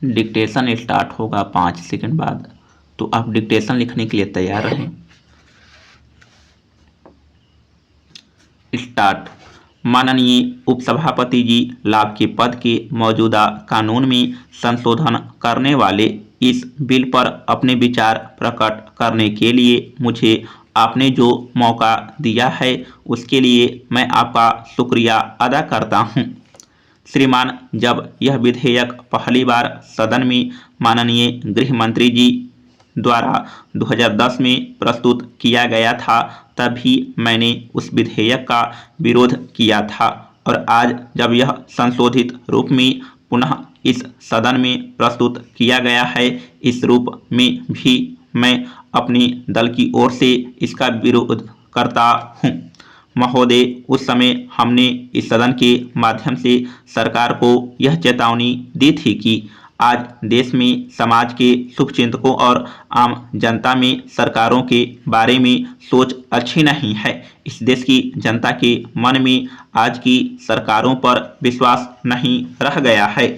Dictation start होगा 5 second बाद, तो आप डिक्टेशन लिखने के लिए तैयार रहें। स्टार्ट। माननीय उपसभापति जी, लाभ के पद के मौजूदा कानून में संशोधन करने वाले इस बिल पर अपने विचार प्रकट करने के लिए मुझे आपने जो मौका दिया है उसके लिए मैं आपका शुक्रिया अदा करता हूं। श्रीमान, जब यह विधेयक पहली बार सदन में माननीय गृह मंत्री जी द्वारा 2010 में प्रस्तुत किया गया था, तभी मैंने उस विधेयक का विरोध किया था और आज जब यह संशोधित रूप में पुनः इस सदन में प्रस्तुत किया गया है, इस रूप में भी मैं अपने दल की ओर से इसका विरोध करता हूं। महोदय, उस समय हमने इस सदन के माध्यम से सरकार को यह चेतावनी दी थी कि आज देश में समाज के शुभचिंतकों और आम जनता में सरकारों के बारे में सोच अच्छी नहीं है। इस देश की जनता के मन में आज की सरकारों पर विश्वास नहीं रह गया है।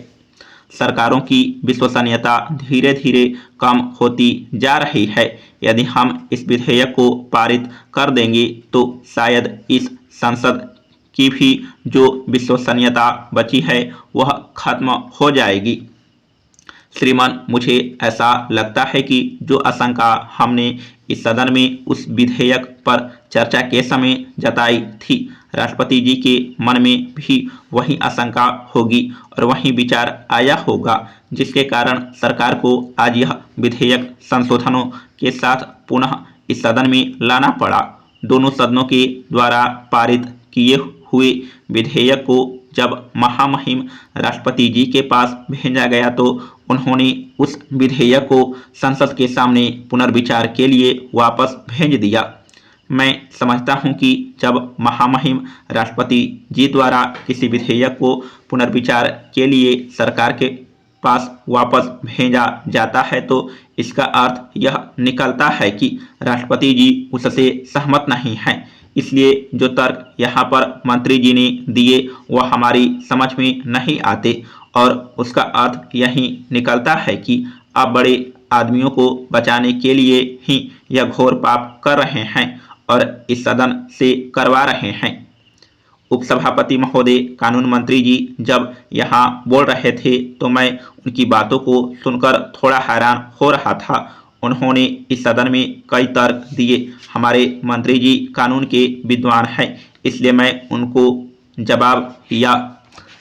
सरकारों की विश्वसनीयता धीरे धीरे कम होती जा रही है। यदि हम इस विधेयक को पारित कर देंगे तो शायद इस संसद की भी जो विश्वसनीयता बची है वह खत्म हो जाएगी। श्रीमान, मुझे ऐसा लगता है कि जो आशंका हमने इस सदन में उस विधेयक पर चर्चा के समय जताई थी, राष्ट्रपति जी के मन में भी वही आशंका होगी और वही विचार आया होगा, जिसके कारण सरकार को आज यह विधेयक संशोधनों के साथ पुनः इस सदन में लाना पड़ा। दोनों सदनों के द्वारा पारित किए हुए विधेयक को जब महामहिम राष्ट्रपति जी के पास भेजा गया तो उन्होंने उस विधेयक को संसद के सामने पुनर्विचार के लिए वापस भेज दिया। मैं समझता हूं कि जब महामहिम राष्ट्रपति जी द्वारा किसी विधेयक को पुनर्विचार के लिए सरकार के पास वापस भेजा जाता है तो इसका अर्थ यह निकलता है कि राष्ट्रपति जी उससे सहमत नहीं हैं। इसलिए जो तर्क यहाँ पर मंत्री जी ने दिए वह हमारी समझ में नहीं आते और उसका अर्थ यही निकलता है कि आप बड़े आदमियों को बचाने के लिए ही यह घोर पाप कर रहे हैं और इस सदन से करवा रहे हैं। उपसभापति महोदय, कानून मंत्री जी जब यहाँ बोल रहे थे तो मैं उनकी बातों को सुनकर थोड़ा हैरान हो रहा था। उन्होंने इस सदन में कई तर्क दिए। हमारे मंत्री जी कानून के विद्वान हैं, इसलिए मैं उनको जवाब या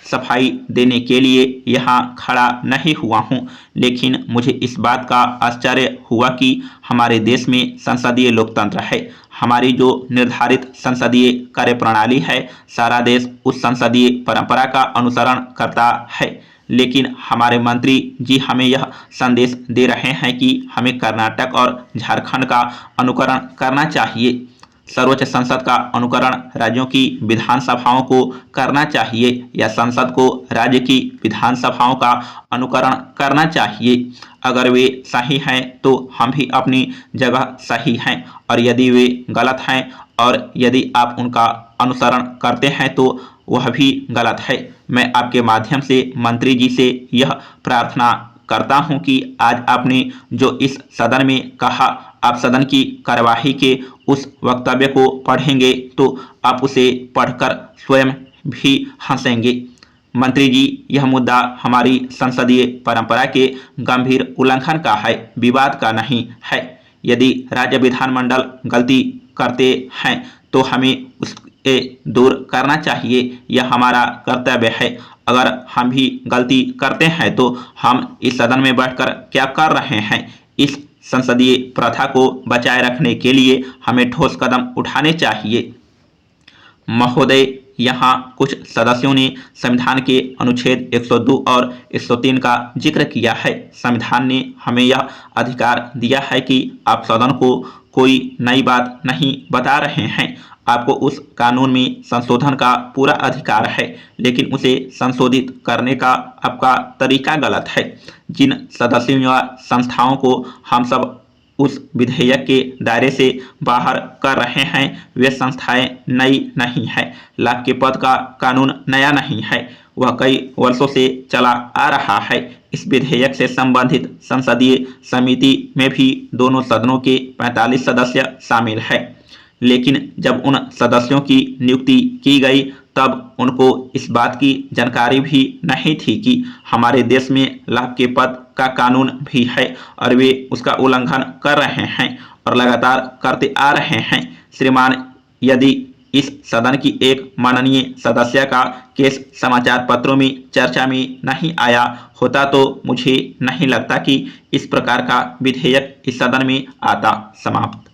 सफाई देने के लिए यहाँ खड़ा नहीं हुआ हूँ, लेकिन मुझे इस बात का आश्चर्य हुआ कि हमारे देश में संसदीय लोकतंत्र है। हमारी जो निर्धारित संसदीय कार्यप्रणाली है, सारा देश उस संसदीय परंपरा का अनुसरण करता है, लेकिन हमारे मंत्री जी हमें यह संदेश दे रहे हैं कि हमें कर्नाटक और झारखंड का अनुकरण करना चाहिए। सर्वोच्च संसद का अनुकरण राज्यों की विधानसभाओं को करना चाहिए या संसद को राज्य की विधानसभाओं का अनुकरण करना चाहिए। अगर वे सही हैं तो हम भी अपनी जगह सही हैं, और यदि वे गलत हैं और यदि आप उनका अनुसरण करते हैं तो वह भी गलत है। मैं आपके माध्यम से मंत्री जी से यह प्रार्थना करता हूं कि आज आपने जो इस सदन में कहा, आप सदन की कार्यवाही के उस वक्तव्य को पढ़ेंगे तो आप उसे पढ़कर स्वयं भी हंसेंगे। मंत्री जी, यह मुद्दा हमारी संसदीय परंपरा के गंभीर उल्लंघन का है, विवाद का नहीं है। यदि राज्य विधानमंडल गलती करते हैं तो हमें उससे दूर करना चाहिए, यह हमारा कर्तव्य है। अगर हम भी गलती करते हैं तो हम इस सदन में बैठकर क्या कर रहे हैं? इस संसदीय प्रथा को बचाए रखने के लिए हमें ठोस कदम उठाने चाहिए। महोदय, यहाँ कुछ सदस्यों ने संविधान के अनुच्छेद 102 और 103 का जिक्र किया है। संविधान ने हमें यह अधिकार दिया है कि आप सदन को कोई नई बात नहीं बता रहे हैं। आपको उस कानून में संशोधन का पूरा अधिकार है, लेकिन उसे संशोधित करने का आपका तरीका गलत है। जिन सदस्यों या संस्थाओं को हम सब उस विधेयक के दायरे से बाहर कर रहे हैं वे संस्थाएं नई नहीं है। लाभ के पद का कानून नया नहीं है, वह कई वर्षों से चला आ रहा है। इस विधेयक से संबंधित संसदीय समिति में भी दोनों सदनों के 45 सदस्य शामिल हैं, लेकिन जब उन सदस्यों की नियुक्ति की गई तब उनको इस बात की जानकारी भी नहीं थी कि हमारे देश में लाभ के पद का कानून भी है और वे उसका उल्लंघन कर रहे हैं और लगातार करते आ रहे हैं। श्रीमान, यदि इस सदन की एक माननीय सदस्य का केस समाचार पत्रों में चर्चा में नहीं आया होता तो मुझे नहीं लगता कि इस प्रकार का विधेयक इस सदन में आता। समाप्त।